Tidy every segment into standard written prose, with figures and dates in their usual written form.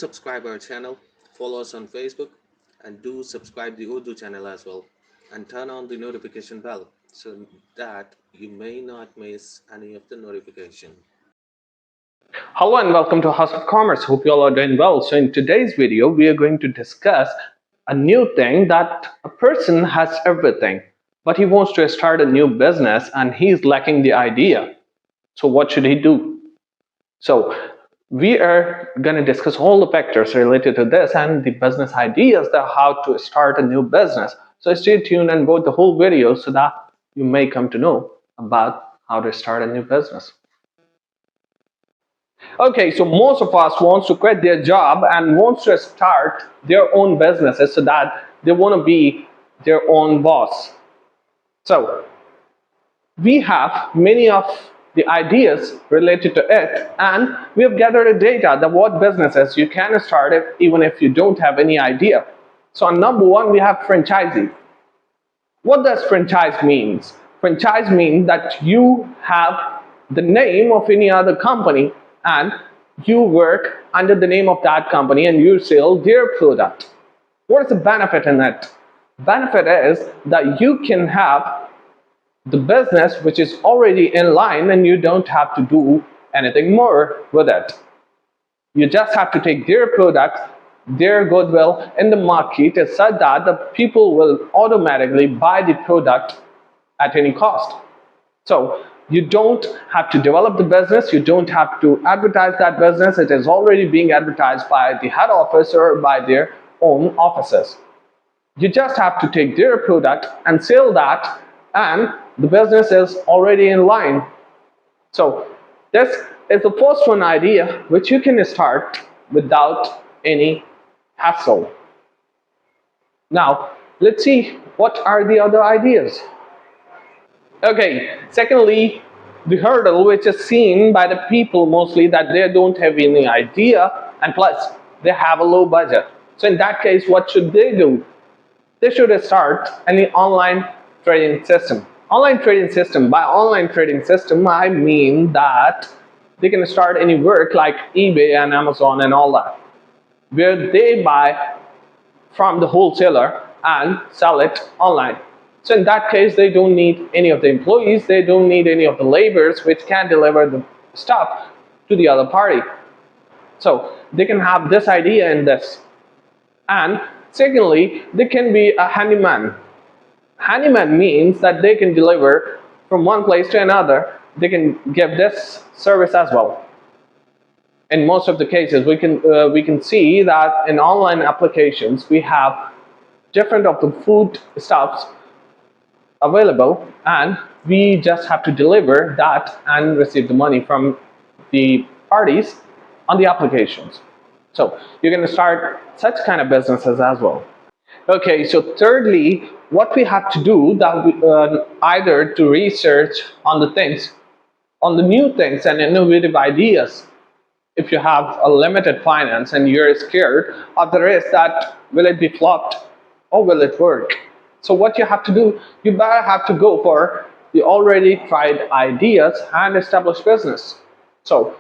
subscribe our channel, follow us on Facebook, and do subscribe the Urdu channel as well, and turn on the notification bell so that you may not miss any of the notification. Hello and welcome to House of Commerce. Hope you all are doing well. So in today's video, we are going to discuss a new thing that a person has everything, but he wants to start a new business and he's lacking the idea. So what should he do? So we are going to discuss all the factors related to this and the business ideas that how to start a new business. So stay tuned and watch the whole video so that you may come to know about how to start a new business. Okay, so most of us wants to quit their job and wants to start their own businesses so that they want to be their own boss. So we have many of the ideas related to it, and we have gathered a data that what businesses you can start it even if you don't have any idea. So on number one, we have franchising. What does franchise means? Franchise means that you have the name of any other company and you work under the name of that company and you sell their product. What is the benefit in it? Benefit is that you can have the business which is already in line and you don't have to do anything more with it. You just have to take their products, their goodwill in the market is such that the people will automatically buy the product at any cost. So you don't have to develop the business, you don't have to advertise that business, it is already being advertised by the head office or by their own offices. You just have to take their product and sell that and the business is already in line. So this is the first one idea which you can start without any hassle. Now let's see what are the other ideas. Okay, secondly, the hurdle which is seen by the people mostly that they don't have any idea and plus they have a low budget. So in that case, what should they do? They should start an online trading system. Online trading system, by online trading system, I mean that they can start any work like eBay and Amazon and all that, where they buy from the wholesaler and sell it online. So in that case, they don't need any of the employees, they don't need any of the laborers which can deliver the stuff to the other party. So they can have this idea in this. And secondly, they can be a handyman. Handyman means that they can deliver from one place to another. They can give this service as well. In most of the cases, we can see that in online applications, we have different of the food stuffs available and we just have to deliver that and receive the money from the parties on the applications. So you're going to start such kind of businesses as well. Okay, so thirdly, what we have to do that we, either to research on the things, on the new things and innovative ideas. If you have a limited finance and you're scared of the risk that will it be flopped or will it work? So what you have to do, you better have to go for the already tried ideas and established business. So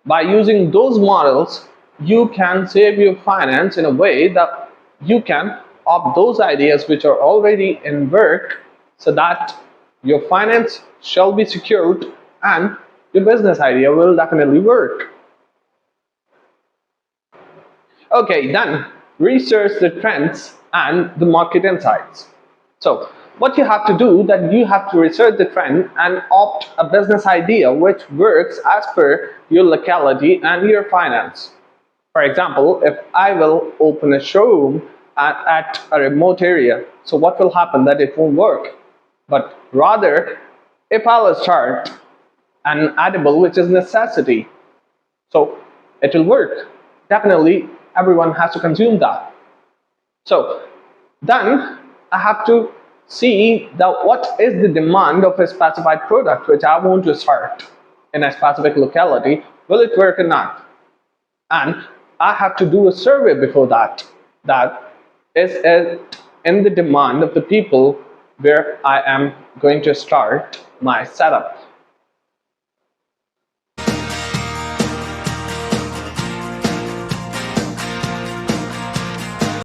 by using those models, you can save your finance in a way that you can opt those ideas which are already in work so that your finance shall be secured and your business idea will definitely work. Okay, then research the trends and the market insights. So what you have to do that you have to research the trend and opt a business idea which works as per your locality and your finance. For example, if I will open a showroom at a remote area, so what will happen that it won't work. But rather, if I'll start an edible which is necessity, so it will work. Definitely everyone has to consume that. So then I have to see that what is the demand of a specified product which I want to start in a specific locality. Will it work or not? And I have to do a survey before that. That is in the demand of the people where I am going to start my setup.